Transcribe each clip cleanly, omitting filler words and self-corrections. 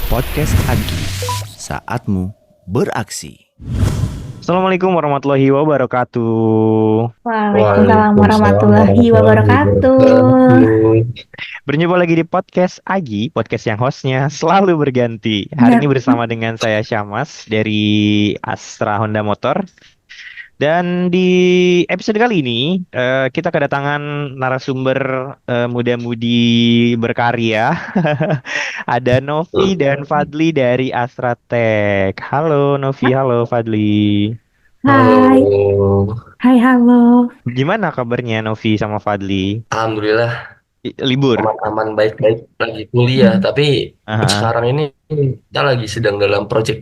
Podcast Agi, saatmu beraksi. Assalamualaikum warahmatullahi wabarakatuh. Waalaikumsalam Waalaikumsalam warahmatullahi warahmatullahi wabarakatuh. wabarakatuh. Berjumpa lagi di podcast Agi, podcast yang hostnya selalu berganti. Hari ini Nah, bersama dengan saya Syamas dari Astra Honda Motor. Dan di episode kali ini kita kedatangan narasumber muda-mudi berkarya. Ada Novi dan Fadli dari Astra Tech. Halo Novi, halo Fadli. hai, Halo. halo. Gimana kabarnya Novi sama Fadli? Alhamdulillah Libur. aman-aman baik-baik lagi kuliah, Hmm. tapi Aha. sekarang ini kita lagi sedang dalam project.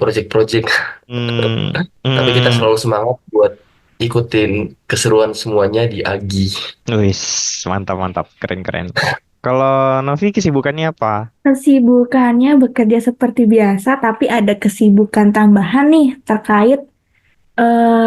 Hmm, Tapi kita hmm, selalu semangat buat ikutin keseruan semuanya di Agi. wis, mantap mantap, keren keren. Kalau Novi kesibukannya apa? Kesibukannya bekerja seperti biasa, tapi ada kesibukan tambahan nih terkait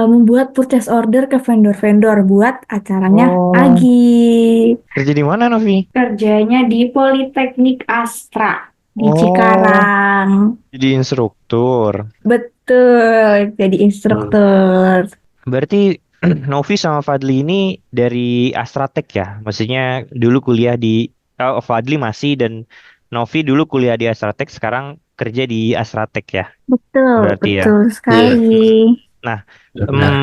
membuat purchase order ke vendor-vendor buat acaranya Oh, Agi. kerja di mana Novi? Kerjanya di Politeknik Astra di Oh, Cikarang. jadi instruktur. Betul, jadi Hmm. instruktur. Berarti Novi sama Fadli ini dari Astratek ya? Maksudnya dulu kuliah di Fadli masih dan Novi dulu kuliah di Astratek, sekarang kerja di Astratek ya? Betul, Berarti ya. betul sekali. Iya, Nah, benar.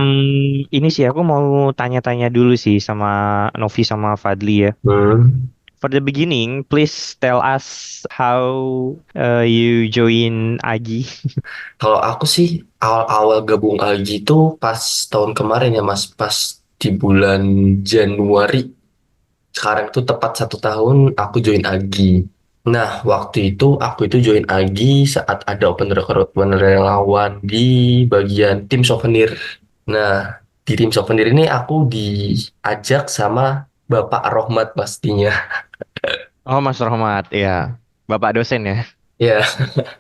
ini sih aku mau tanya-tanya dulu sih sama Novi sama Fadli ya. Hmm. For the beginning, please tell us how you join Agi. Kalau aku sih awal-awal gabung Agi itu pas tahun kemarin ya Mas, pas di bulan Januari. Sekarang itu tepat 1 tahun aku join Agi. Nah, waktu itu aku itu join Agi saat ada open recruitment relawan di bagian tim souvenir. Nah, di tim souvenir ini aku diajak sama Bapak Rohmat pastinya. Oh, Mas Rahmat, ya. Bapak dosen ya. Ya,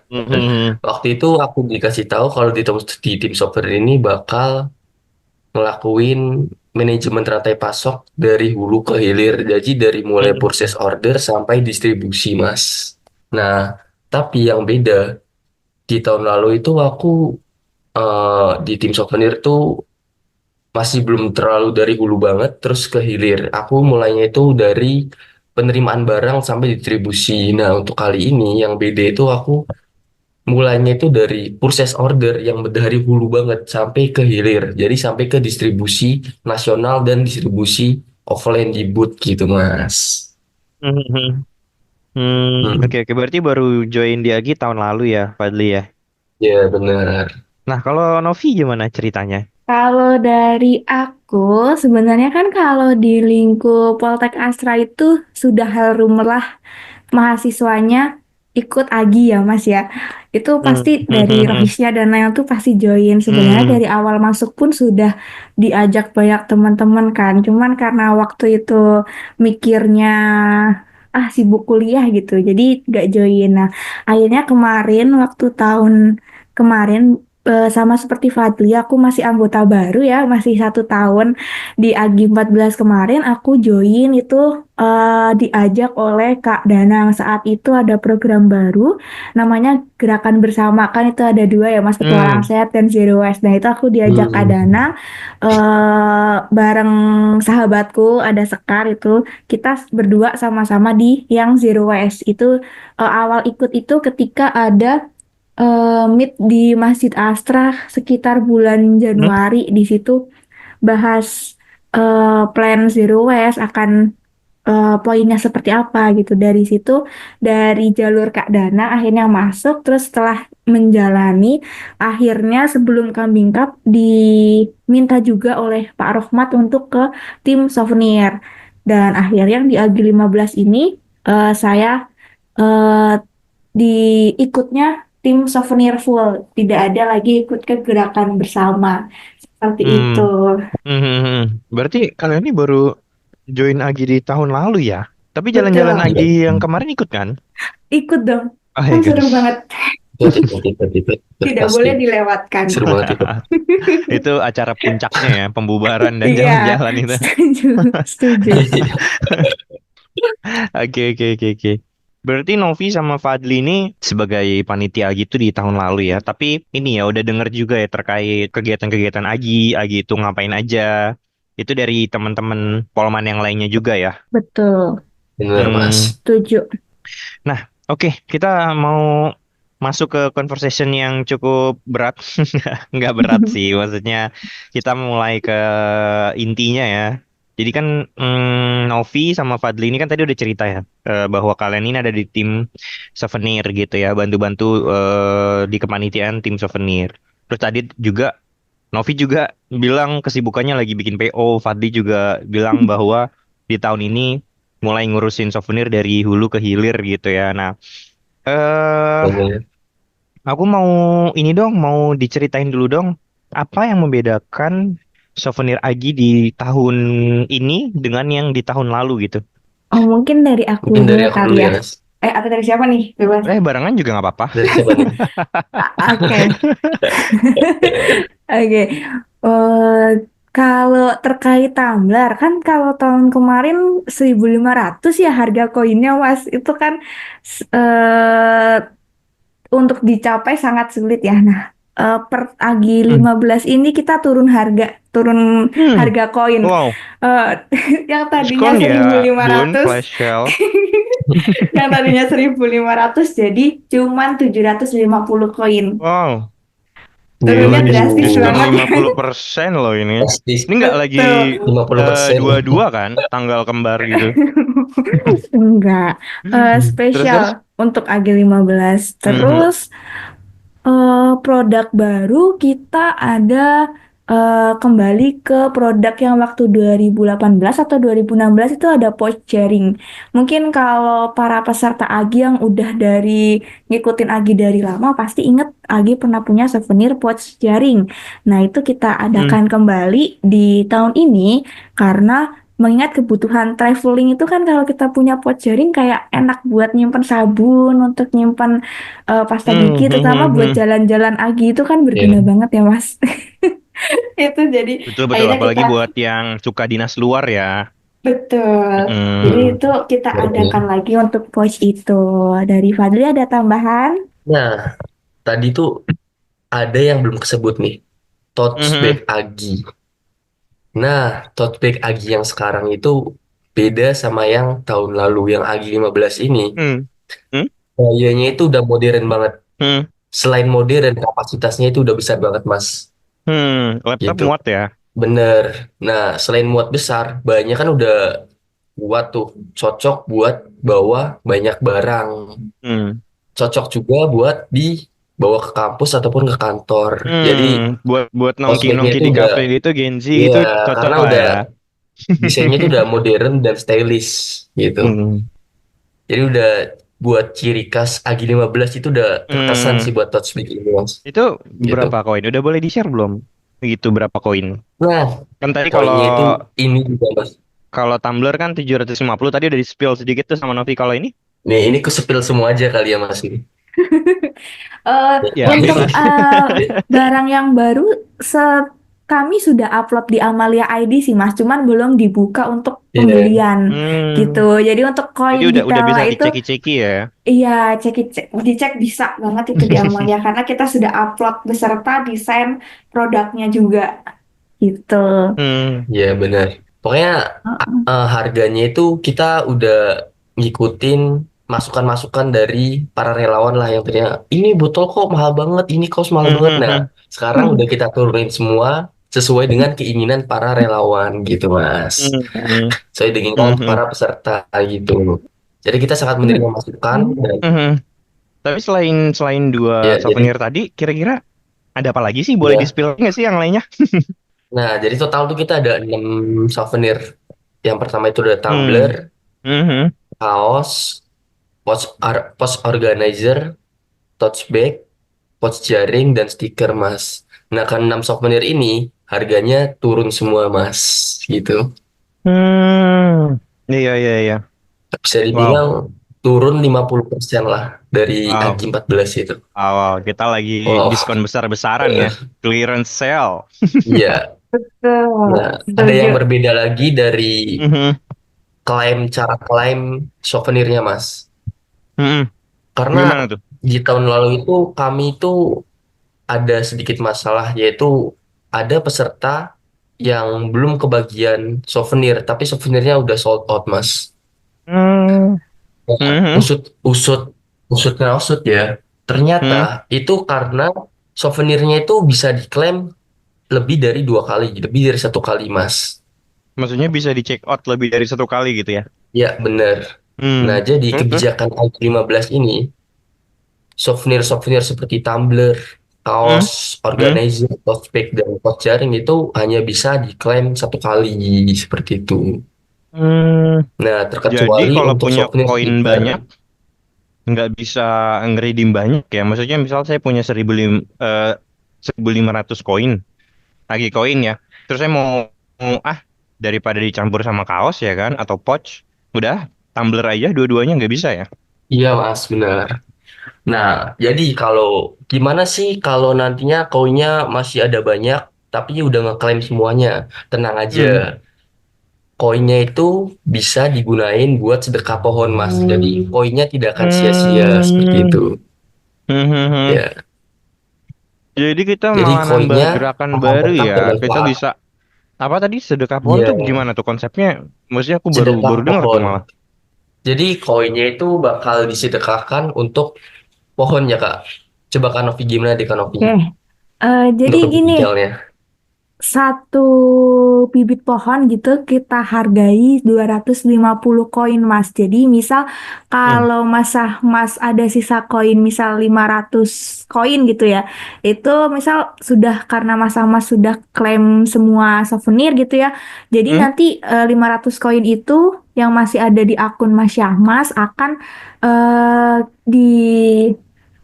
Mhm. waktu itu aku dikasih tahu kalau di tim souvenir ini bakal ngelakuin manajemen rantai pasok dari hulu ke hilir. Jadi dari mulai purchase Mhm. order sampai distribusi, Mas. Nah, tapi yang beda di tahun lalu itu aku di tim souvenir tuh masih belum terlalu dari hulu banget terus ke hilir. Aku mulainya itu dari penerimaan barang sampai distribusi. Nah, untuk kali ini yang beda itu aku mulainya itu dari purchase order yang dari hulu banget sampai ke hilir. Jadi sampai ke distribusi nasional dan distribusi offline di booth gitu, Mas. Mhm. Hmm, Oke, oke. Berarti baru join di Agi tahun lalu ya, Fadli ya. ya benar. Nah, kalau Novi gimana ceritanya? Kalau dari aku, sebenarnya kan kalau di lingkup Poltek Astra itu sudah hal lumrah mahasiswanya ikut Agi ya Mas ya. Itu pasti dari Mhm. Rohisnya dan Nail tuh pasti join. Sebenarnya Hmm. dari awal masuk pun sudah diajak banyak teman-teman kan. Cuman karena waktu itu mikirnya sibuk kuliah gitu. Jadi gak join. Nah, akhirnya kemarin waktu tahun kemarin sama seperti Fadli, aku masih anggota baru ya, masih 1 tahun di Agi 14 kemarin aku join itu diajak oleh Kak Danang. Saat itu ada program baru namanya Gerakan Bersama, kan itu ada dua ya Mas, Petualang Hmm. Sehat dan Zero Waste. Nah itu aku diajak Kak Hmm. Danang bareng sahabatku ada Sekar itu, kita berdua sama-sama di yang Zero Waste itu. Awal ikut itu ketika ada meet di Masjid Astra sekitar bulan Hmm. Januari. Di situ bahas plan Zero Waste akan poinnya seperti apa gitu. Dari situ, dari jalur Kak Dana akhirnya masuk. Terus setelah menjalani, akhirnya sebelum Kambing Cup diminta juga oleh Pak Rohmat untuk ke tim souvenir. Dan akhirnya di Agi 15 ini saya eh, diikutnya tim souvenir full. Tidak ada lagi ikut ke gerakan bersama. Seperti itu. Hmm. Hmm. Berarti kalian ini baru join Agi di tahun lalu ya? Tapi jalan-jalan Betul. Agi yang kemarin ikut kan? Ikut dong. Oh Kan ya seru guys. banget. Ikut, Tidak pasti. boleh dilewatkan. Seru banget itu. Itu acara puncaknya ya, pembubaran dan Iya, jalan-jalan itu. setuju, setuju. Oke, oke, oke, oke. Berarti Novi sama Fadli ini sebagai panitia gitu di tahun lalu ya. Tapi ini ya udah denger juga ya terkait kegiatan-kegiatan Agi. Agi itu ngapain aja. Itu dari teman-teman Polman yang lainnya juga ya. Betul, Bener, Hmm. Mas. setuju. Nah, oke, kita mau masuk ke conversation yang cukup berat. Nggak berat sih, maksudnya kita mulai ke intinya ya. Jadi kan Novi sama Fadli ini kan tadi udah cerita ya bahwa kalian ini ada di tim souvenir gitu ya, bantu-bantu di kepanitiaan tim souvenir. Terus tadi juga Novi juga bilang kesibukannya lagi bikin PO, Fadli juga bilang bahwa di tahun ini mulai ngurusin souvenir dari hulu ke hilir gitu ya. Nah, eh Bener. aku mau ini dong, mau diceritain dulu dong, apa yang membedakan souvenir Agi di tahun ini dengan yang di tahun lalu gitu. Oh, mungkin dari aku Mungkin dari dulu aku kali dulu ya. ya, Mas. Atau dari siapa nih? Bebas. Barengan juga nggak apa-apa. Dari siapa nih? Oke. Oke. Eh, Kalau terkait tumbler, kan kalau tahun kemarin 1.500 ya harga koinnya, Mas. Itu kan untuk dicapai sangat sulit ya. Nah, per Agi Hmm. 15 ini kita turun Hmm. harga koin. Wow, Eh, yang tadinya diskon seribu ya, lima Bun, ratus flash sale. yang tadinya 1.500 jadi cuman 750 koin. Wow, Turunnya gila drastis diskon banget ya. 50% loh ini. Pasti Ini nggak lagi Betul. 50%. dua-dua kan, tanggal kembar gitu. Enggak. Terus terus? Spesial untuk AG15. Mhm. Terus produk baru kita ada kembali ke produk yang waktu 2018 atau 2016 itu ada pouch jaring. Mungkin kalau para peserta Agi yang udah ngikutin Agi dari lama pasti inget Agi pernah punya souvenir pouch jaring. Nah, itu kita Hmm. adakan kembali di tahun ini karena mengingat kebutuhan traveling itu kan kalau kita punya pouch jaring kayak enak buat nyimpen sabun, untuk nyimpen pasta gigi, terutama buat Hmm. jalan-jalan Agi itu kan berguna Ya. banget ya Mas. Itu jadi Betul betul, akhirnya kita apalagi buat yang suka dinas luar ya. betul. Jadi Mm. itu kita adakan Bener-bener. lagi untuk pouch itu. Dari Fadli ada tambahan? Nah, tadi tuh ada yang belum kesebut nih. Tote bag Mhm. Agi. Nah, tote bag Agi yang sekarang itu beda sama yang tahun lalu. Yang Agi 15 ini, Hmm. Hmm. gayanya itu udah modern banget. Hmm. Selain modern, kapasitasnya itu udah besar banget, Mas. Laptop Gitu. muat ya. Bener. Nah, selain muat besar, banyak kan udah buat tuh. Cocok buat bawa banyak barang. Hmm. Cocok juga buat dibawa ke kampus ataupun ke kantor. Jadi, Buat buat tote bagnya nongki-nongki itu di udah, kafe gitu Gen Z ya, itu cocok karena lah udah ya. desainnya itu udah modern dan stylish gitu. Hmm. Jadi udah buat ciri khas Agi 15 itu udah terkesan sih Hmm. buat tote bag ini, Mas. Itu Gitu. berapa koin? Udah boleh di-share belum? Gitu berapa koin? Nah, Kan tadi kalau poinnya itu ini juga, Mas. kalau Tumblr kan 750, tadi udah di-spill sedikit tuh sama Novi, kalau ini? Nih, ini kusepil semua aja kali ya, Mas. Ini. Eh, Ya, untuk bebas. barang yang baru, kami sudah upload di Amalia ID sih Mas, cuman belum dibuka untuk Iya. pembelian gitu. Hmm. Jadi untuk Jadi koin di udah Pela bisa itu, diceki-ceki ya. iya, dicek bisa banget itu di Amalia karena kita sudah upload beserta desain produknya juga gitu. Hmm. Iya benar. Pokoknya harganya itu kita udah ngikutin masukan-masukan dari para relawan lah yang tadinya ini botol kok mahal banget, ini kos mahal Hmm. banget. Hmm. Nah, Hmm. sekarang udah kita turunin semua sesuai dengan keinginan para relawan gitu, Mas. Hmm. Hmm. Sesuai dengan Hmm. Hmm. para peserta gitu. Jadi kita sangat menerima masukan dan Hmm. Tapi selain selain dua ya souvenir jadi tadi, kira-kira ada apa lagi sih? Boleh ya. di-spill nggak sih yang lainnya? Nah, jadi total tuh kita ada 6 souvenir. Yang pertama itu ada tumbler, Hmm. Hmm. kaos, pouch organizer, tote bag, pouch jaring, dan stiker, Mas. Nah, kan 6 souvenir ini harganya turun semua, Mas. Gitu. Hmm. Iya, iya, iya. Bisa Wow. dibilang turun 50% lah dari Wow. Agi 14 itu. Awal kita lagi Wow. diskon besar-besaran ya. Clearance sale. Iya. Betul, Nah, ada setuju. yang berbeda lagi dari Mhm. cara klaim souvenirnya, Mas. Mm-mm. Karena Gimana tuh? di tahun lalu itu kami itu ada sedikit masalah, yaitu ada peserta yang belum kebagian souvenir, tapi souvenirnya udah sold out, Mas. Hmm. Mhm. Usut, usut, usutnya usut ya. Ternyata Hmm. itu karena souvenirnya itu bisa diklaim lebih dari 2 kali, lebih dari 1 kali, Mas. Maksudnya bisa di check out lebih dari satu kali gitu ya? Ya, benar. Nah, Hmm. jadi Terus terus? kebijakan iPhone 15 ini, souvenir-souvenir seperti tumbler, Hmm. kaos, Hmm. organizer, tote bag, dan pot jaring itu hanya bisa diklaim 1 kali, seperti itu. Hmm. Nah, Jadi terkecuali kalau untuk punya souvenir koin stiker. banyak nggak bisa ngeredeem banyak ya. Maksudnya misal saya punya 1.500 koin, lagi koin ya. Terus saya mau daripada dicampur sama kaos ya kan atau pouch, udah tumbler aja dua-duanya nggak bisa ya. Iya, Mas, benar. Nah, jadi kalau gimana sih kalau nantinya koinnya masih ada banyak, tapi udah ngeklaim semuanya? Tenang aja, Hmm. koinnya itu bisa digunain buat sedekah pohon, Mas. Jadi koinnya tidak akan sia-sia seperti Hmm. itu. Hmm. Hmm. Hmm. Ya, Jadi kita jadi malah nambah koinnya gerakan akan baru tetap ya. Kita bermanfaat. bisa apa tadi sedekah pohon Iya, tuh gimana tuh konsepnya? Maksudnya aku baru sedekah baru dengar tuh pohon. malah. Jadi koinnya itu bakal disedekahkan untuk pohon ya, Kak. Coba Kanovi gimana di Kanovi Oke. Jadi untuk lebih gini, detailnya. satu bibit pohon gitu kita hargai 250 koin Mas. Jadi misal Hmm. kalau Mas ada sisa koin misal 500 koin gitu ya. Itu misal sudah karena Mas sudah klaim semua souvenir gitu ya. Jadi Hmm? nanti 500 koin itu yang masih ada di akun Mas Syahmas akan di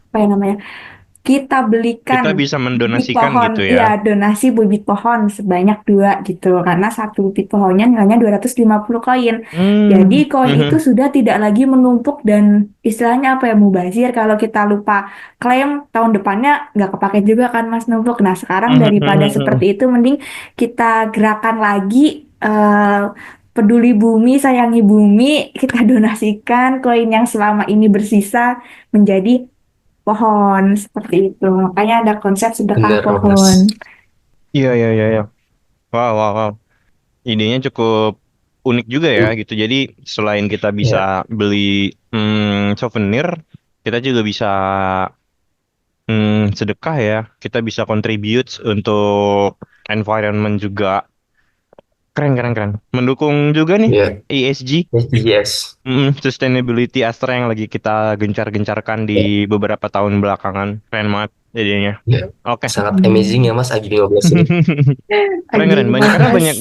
apa ya namanya? Kita belikan Kita bisa bibit mendonasikan pohon, gitu ya ya. donasi bibit pohon sebanyak dua gitu, karena satu bibit pohonnya nilainya 250 koin. Jadi Hmm. koin itu Mhm. sudah tidak lagi menumpuk dan istilahnya apa ya, mubazir kalau kita lupa klaim tahun depannya nggak kepake juga kan Mas numpuk. Nah sekarang daripada seperti itu mending kita gerakan lagi, eh, peduli bumi, sayangi bumi, kita donasikan koin yang selama ini bersisa menjadi pohon seperti itu. Makanya ada konsep sedekah Bener, pohon. Mas. Iya, iya, iya, iya. Wow, wow, wow. Idenya cukup unik juga ya gitu. Jadi selain kita bisa Ya, beli souvenir, kita juga bisa sedekah ya. Kita bisa contribute untuk environment juga. Keren, keren, keren. Mendukung juga nih ya, ESG, SDGs. Sustainability Astra yang lagi kita gencar-gencarkan Ya, di beberapa tahun belakangan. Keren banget jadinya. ya. Oke. Sangat amazing ya, Hmm. Mas, Agi 15 ini. Keren Lagi keren banyak karena mas.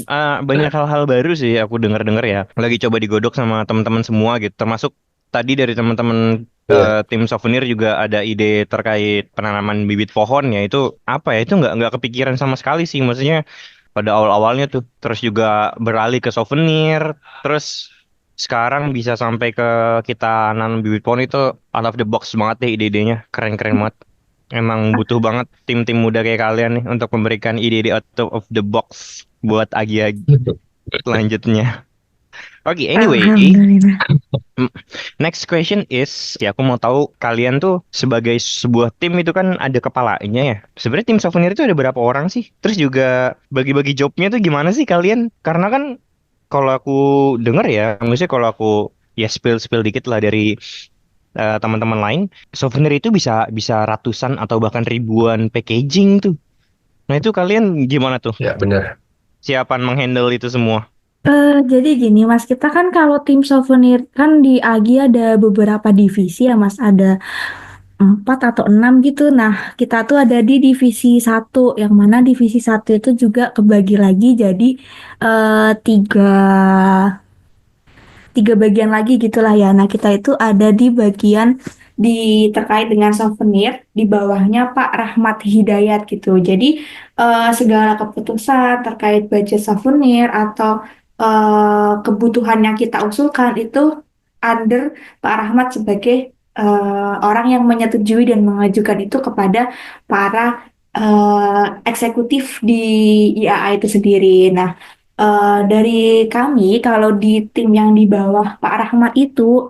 banyak hal-hal baru sih aku dengar-dengar ya. Lagi coba digodok sama teman-teman semua gitu. Termasuk tadi dari teman-teman Ya, tim souvenir juga ada ide terkait penanaman bibit pohon ya. Itu apa ya? Itu nggak kepikiran sama sekali sih. Maksudnya pada awal-awalnya tuh terus juga beralih ke souvenir. Terus sekarang bisa sampai ke kita nanam bibit pohon itu out of the box banget deh ide-idenya. Keren-keren banget. Emang butuh banget tim-tim muda kayak kalian nih untuk memberikan ide-ide out of the box buat agi-agi selanjutnya. Oke, anyway, Alhamdulillah. mm, next question is, ya aku mau tahu kalian tuh sebagai sebuah tim itu kan ada kepalanya ya. Sebenarnya tim souvenir itu ada berapa orang sih? Terus juga bagi-bagi jobnya tuh gimana sih kalian? Karena kan kalau aku dengar ya, maksudnya kalau aku ya spill-spill dikit lah dari teman-teman lain, souvenir itu bisa bisa ratusan atau bahkan ribuan packaging tuh. Nah itu kalian gimana tuh? ya, bener. Siapan menghandle itu semua? Jadi gini Mas, kita kan kalau tim souvenir kan di AGI ada beberapa divisi ya Mas, ada 4 atau 6 gitu. Nah, kita tuh ada di divisi 1, yang mana divisi 1 itu juga kebagi lagi jadi tiga tiga bagian lagi gitulah ya. Nah, kita itu ada di bagian terkait dengan souvenir, di bawahnya Pak Rahmat Hidayat gitu. Jadi segala keputusan terkait budget souvenir atau kebutuhan yang kita usulkan itu under Pak Rahmat sebagai orang yang menyetujui dan mengajukan itu kepada para eksekutif di IAA itu sendiri. Nah, dari kami, kalau di tim yang di bawah Pak Rahmat itu,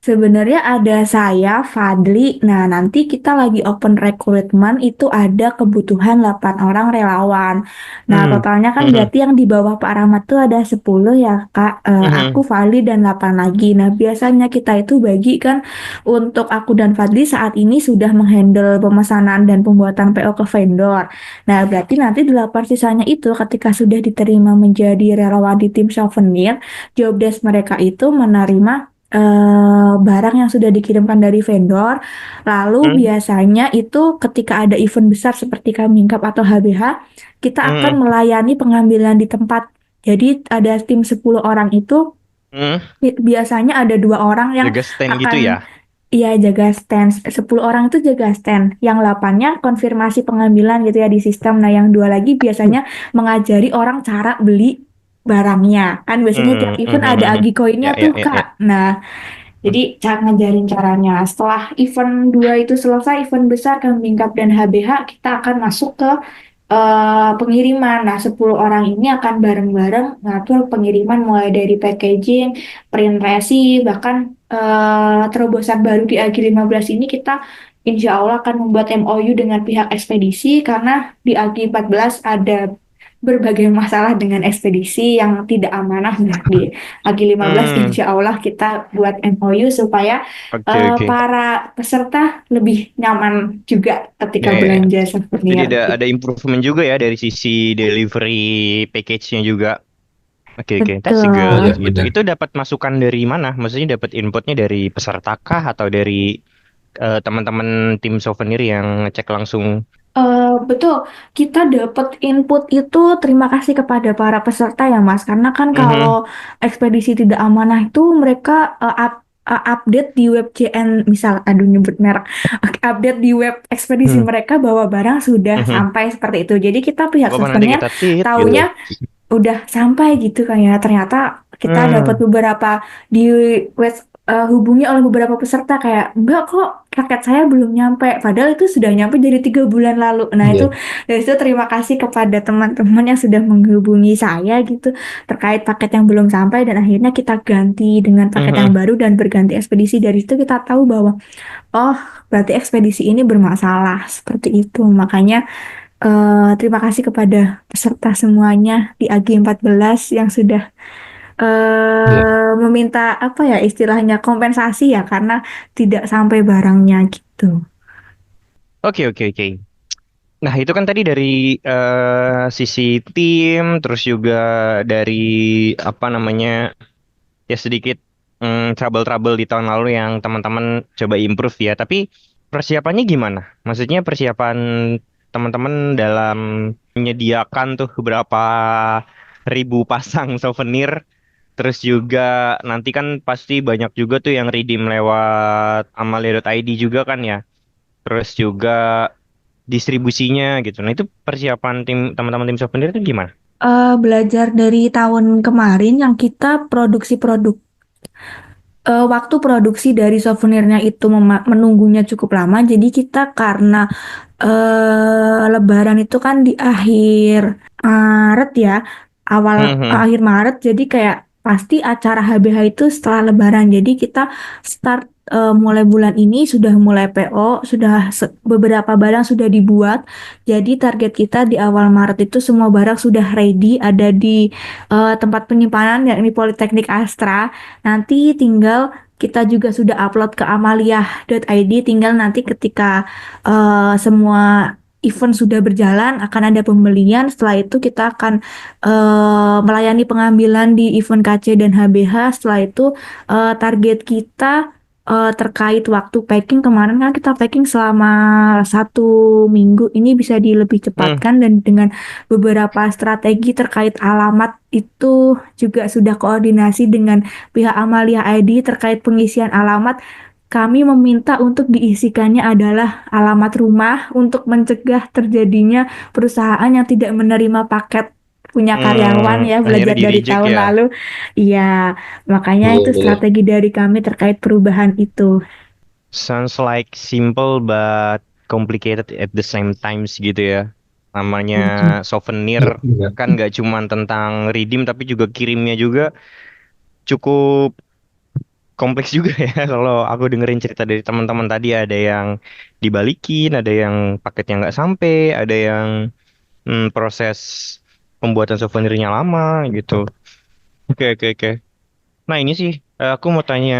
Sebenarnya ada saya, Fadli. Nah, nanti kita lagi open recruitment itu ada kebutuhan 8 orang relawan. Nah, Hmm. totalnya kan Mhm. berarti yang di bawah Pak Rahmat tuh ada 10 ya, Kak. Aku, Mhm. Fadli, dan 8 lagi. Nah, biasanya kita itu bagi kan untuk aku dan Fadli saat ini sudah menghandle pemesanan dan pembuatan PO ke vendor. Nah, berarti nanti 8 sisanya itu ketika sudah diterima menjadi relawan di tim souvenir, job desk mereka itu menerima barang yang sudah dikirimkan dari vendor. Lalu Mhm. biasanya itu ketika ada event besar seperti Coming Cup atau HBH, kita akan Mhm. melayani pengambilan di tempat. Jadi ada tim 10 orang itu Mhm. biasanya ada 2 orang yang Jaga stand gitu akan ya. iya jaga stand. 10 orang itu jaga stand. Yang 8-nya konfirmasi pengambilan gitu ya di sistem. Nah, yang 2 lagi biasanya mengajari orang cara beli barangnya. Kan biasanya tiap Mhm. event Mhm. ada Mhm. agi koinnya Ya, ya, tuh, ya, ya. Kak. Nah, jadi cara ngajarin caranya. Setelah event 2 itu selesai, event besar Kambing Cup dan HBH, kita akan masuk ke pengiriman. Nah, 10 orang ini akan bareng-bareng ngatur pengiriman mulai dari packaging, print resi, bahkan terobosan baru di AG15 ini kita insya Allah akan membuat MOU dengan pihak ekspedisi karena di AG14 ada berbagai masalah dengan ekspedisi yang tidak amanah. Nah, di AG15 Hmm. insya Allah kita buat MOU supaya Oke, oke. para peserta lebih nyaman juga Ya, ketika ya, ya. belanja Jadi souvenir. ada improvement juga ya dari sisi delivery package-nya juga. Oke, oke. That's good Betul. gitu. Benar-benar. Itu dapat masukan dari mana? Maksudnya dapat inputnya dari peserta kah atau dari teman-teman tim souvenir yang ngecek langsung? Betul, kita dapat input itu terima kasih kepada para peserta ya Mas, karena kan kalau Mhm. ekspedisi tidak amanah itu mereka update di web JN, misal, aduh nyebut merek, update di web ekspedisi Hmm. mereka bahwa barang sudah Mhm. sampai seperti itu. Jadi kita pihak Apa nanti souvenir kita tit gitu. taunya udah sampai gitu kan ya. Ternyata kita dapat Hmm. beberapa di web hubungi oleh beberapa peserta kayak enggak kok paket saya belum nyampe padahal itu sudah nyampe dari 3 bulan lalu. Nah itu Iya. dari situ terima kasih kepada teman-teman yang sudah menghubungi saya gitu terkait paket yang belum sampai dan akhirnya kita ganti dengan paket yang Mhm. baru dan berganti ekspedisi. Dari situ kita tahu bahwa oh berarti ekspedisi ini bermasalah seperti itu. Makanya terima kasih kepada peserta semuanya di AG14 yang sudah Iya. meminta apa ya istilahnya kompensasi ya karena tidak sampai barangnya gitu. Oke, oke, oke. Nah, itu kan tadi dari sisi tim, terus juga dari apa namanya, ya sedikit trouble-trouble di tahun lalu yang teman-teman coba improve ya. Tapi persiapannya gimana? Maksudnya persiapan teman-teman dalam menyediakan tuh beberapa ribu pasang souvenir. Terus juga nanti kan pasti banyak juga tuh yang redeem lewat amalia.id juga kan ya. Terus juga distribusinya gitu. Nah, itu persiapan tim teman-teman tim souvenir itu gimana? Belajar dari tahun kemarin yang kita produksi produk waktu produksi dari souvenirnya itu menunggunya cukup lama jadi kita karena Lebaran itu kan di akhir Maret ya, awal Mhm. akhir Maret, jadi kayak pasti acara HBH itu setelah Lebaran. Jadi kita start mulai bulan ini sudah mulai PO, sudah beberapa barang sudah dibuat. Jadi target kita di awal Maret itu semua barang sudah ready, ada di tempat penyimpanan yakni Politeknik Astra. Nanti tinggal kita juga sudah upload ke amalia.id, tinggal nanti ketika semua event sudah berjalan akan ada pembelian. Setelah itu kita akan melayani pengambilan di event KC dan HBH. Setelah itu target kita terkait waktu packing, kemarin kan kita packing selama 1 minggu, ini bisa lebih Hmm. cepatkan dan dengan beberapa strategi terkait alamat itu juga sudah koordinasi dengan pihak Amalia ID terkait pengisian alamat. Kami meminta untuk diisikannya adalah alamat rumah untuk mencegah terjadinya perusahaan yang tidak menerima paket punya karyawan ya, Akhirnya belajar di dari reject tahun ya. lalu. Iya, makanya Iya, itu benar. strategi dari kami terkait perubahan itu. Sounds like simple but complicated at the same times gitu ya. Namanya souvenir Iya, benar. kan nggak cuma tentang redeem tapi juga kirimnya juga cukup kompleks juga ya kalau aku dengerin cerita dari teman-teman tadi, ada yang dibalikin, ada yang paketnya nggak sampai, ada yang proses pembuatan souvenirnya lama gitu. Oke, oke, oke. Nah, ini sih aku mau tanya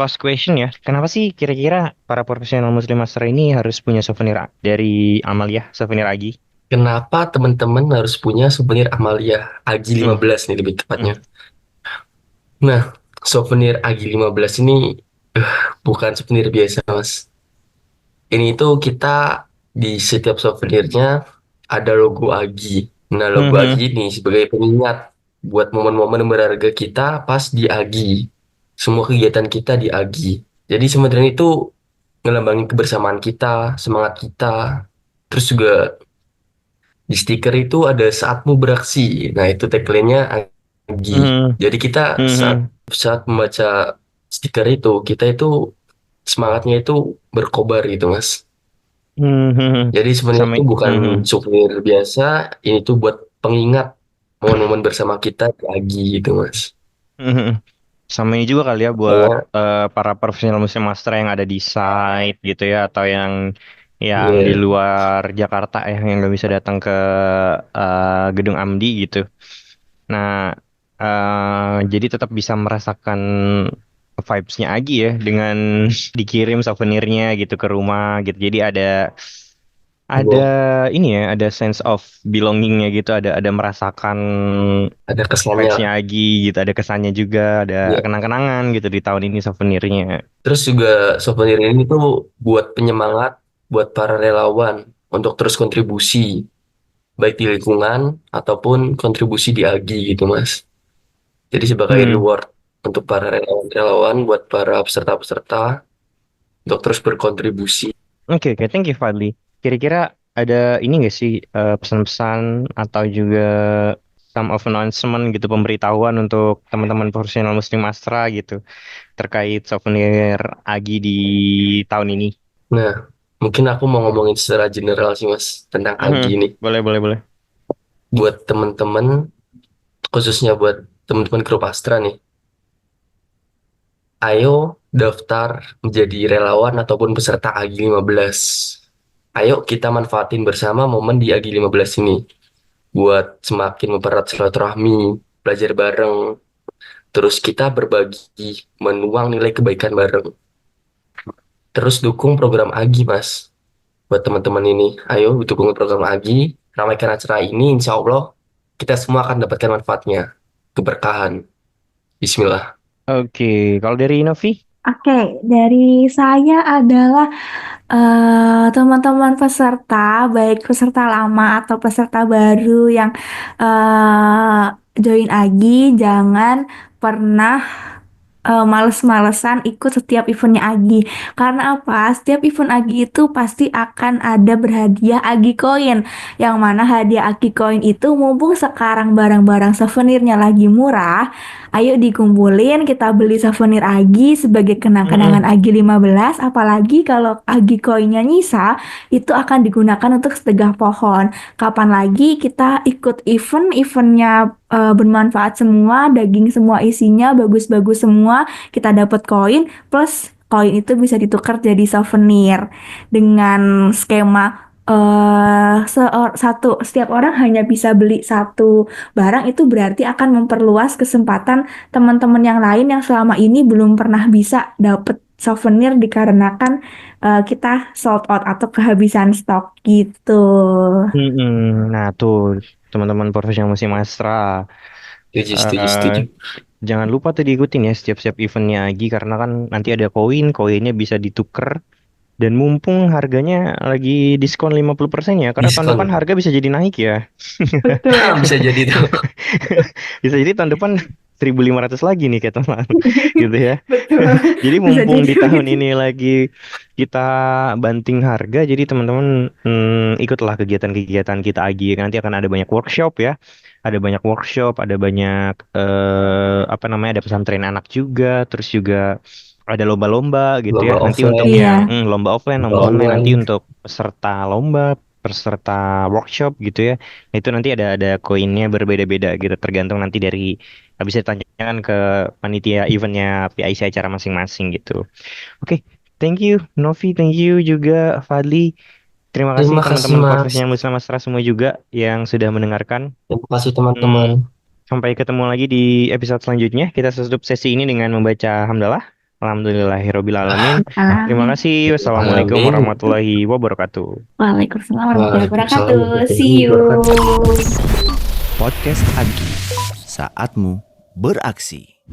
last question ya. Kenapa sih kira-kira para profesional Muslim Master ini harus punya souvenir dari Amalia, souvenir Agi? Kenapa teman-teman harus punya souvenir Amalia Agi Hmm, 15 nih lebih hmm, tepatnya? Nah, souvenir Agi 15 ini bukan souvenir biasa, Mas. Ini tuh kita di setiap souvenirnya ada logo Agi. Nah, logo hmm, Agi hmm, ini sebagai pengingat buat momen-momen berharga kita pas di Agi. Semua kegiatan kita di Agi. Jadi sebenarnya itu ngelambangin kebersamaan kita, semangat kita. Terus juga di stiker itu ada saatmu beraksi. Nah, itu tagline-nya Agi. hmm, Jadi kita hmm, saat hmm, saat membaca stiker itu, kita itu semangatnya itu berkobar gitu, Mas. hmm. Jadi sebenarnya Sama, itu bukan hmm, souvenir biasa, ini tuh buat pengingat momen-momen bersama kita di Agi gitu, Mas. hmm. Sama ini juga kali ya buat Makanya, para profesional Muslim Master yang ada di site gitu ya, atau yang di ya, luar Jakarta ya, yang nggak bisa datang ke gedung Amdi gitu. Nah, jadi tetap bisa merasakan vibes-nya Agi ya dengan dikirim souvenirnya gitu ke rumah gitu. Jadi ada ya, ini ya, ada sense of belongingnya gitu, ada merasakan ada kesannya. vibes-nya Agi gitu, ada kesannya juga, ada Ya. kenang-kenangan gitu di tahun ini souvenirnya. Terus juga souvenir ini tuh buat penyemangat buat para relawan untuk terus kontribusi, baik di lingkungan ataupun kontribusi di Agi gitu, Mas. Jadi sebagai Hmm, reward untuk para relawan-relawan, buat para peserta-peserta untuk terus berkontribusi. oke, oke, thank you Fadli. Kira-kira ada ini nggak sih pesan-pesan atau juga some of announcement gitu, pemberitahuan untuk teman-teman profesional Muslim Astra gitu terkait souvenir Agi di tahun ini? Nah, mungkin aku mau ngomongin secara general sih, Mas, tentang Agi Mhm. nih. Boleh, boleh, boleh. Buat teman-teman, khususnya buat teman-teman grup Astra nih, ayo daftar menjadi relawan ataupun peserta Agi 15. Ayo kita manfaatin bersama momen di Agi 15 ini buat semakin mempererat silaturahmi, belajar bareng, terus kita berbagi, menuang nilai kebaikan bareng. Terus dukung program Agi, Mas. Buat teman-teman ini, ayo dukung program Agi, ramaikan acara ini, insya Allah kita semua akan dapatkan manfaatnya, keberkahan. Bismillah. Oke, kalau dari Novi? Oke, dari saya adalah teman-teman peserta, baik peserta lama atau peserta baru yang eh, join Agi, jangan pernah males-malesan ikut setiap eventnya Agi. Karena apa? Setiap event Agi itu pasti akan ada berhadiah Agi Koin. Yang mana hadiah Agi Koin itu mumpung sekarang barang-barang souvenirnya lagi murah, ayo dikumpulin kita beli souvenir Agi sebagai kenang-kenangan Mhm. Agi 15. Apalagi kalau Agi Koinnya nyisa, itu akan digunakan untuk sedekah pohon. Kapan lagi kita ikut eventnya bermanfaat semua, daging semua isinya bagus-bagus semua, kita dapat koin, plus koin itu bisa ditukar jadi souvenir dengan skema setiap orang hanya bisa beli satu barang, itu berarti akan memperluas kesempatan teman-teman yang lain yang selama ini belum pernah bisa dapat souvenir dikarenakan kita sold out atau kehabisan stok gitu. Mhm. Nah, tuh teman-teman profesional Muslim Astra, Setuju, setuju, eh, setuju. jangan lupa tuh diikutin ya setiap-setiap eventnya Agi, karena kan nanti ada koinnya bisa ditukar. Dan mumpung harganya lagi diskon 50% ya, karena tahun depan Diskon. harga bisa jadi naik ya. Betul. Bisa jadi tuh. Bisa jadi tahun depan 1.500 lagi nih kayak tahun lalu gitu ya. Betul. Jadi Bisa mumpung jadi di tahun begitu. ini lagi kita banting harga, jadi teman-teman ikutlah kegiatan-kegiatan kita Agi. Nanti akan ada banyak workshop ya. Ada banyak workshop, ada banyak apa namanya, ada pesantren anak juga, terus juga ada lomba-lomba gitu ya. Lomba Nanti untuk offline, yang Iya. lomba offline, lomba lomba online, nanti online. untuk peserta lomba, peserta workshop gitu ya. Itu nanti ada koinnya berbeda-beda gitu tergantung nanti dari bisa ditanyakan ke panitia eventnya PIC acara masing-masing gitu. Oke, thank you Novi, thank you juga Fadli. Terima kasih Terima kasih teman-teman Mas. podcastnya Muslim Astra semua juga yang sudah mendengarkan. Terima kasih teman-teman. Hmm, Sampai ketemu lagi di episode selanjutnya. Kita tutup sesi ini dengan membaca hamdalah. Alhamdulillahirabbil alamin. Terima Amin. kasih. Wassalamualaikum Amin. warahmatullahi wabarakatuh. Waalaikumsalam warahmatullahi Waalaikumsalam wabarakatuh. warahmatullahi See wabarakatuh. you. Podcast Agi, saatmu beraksi.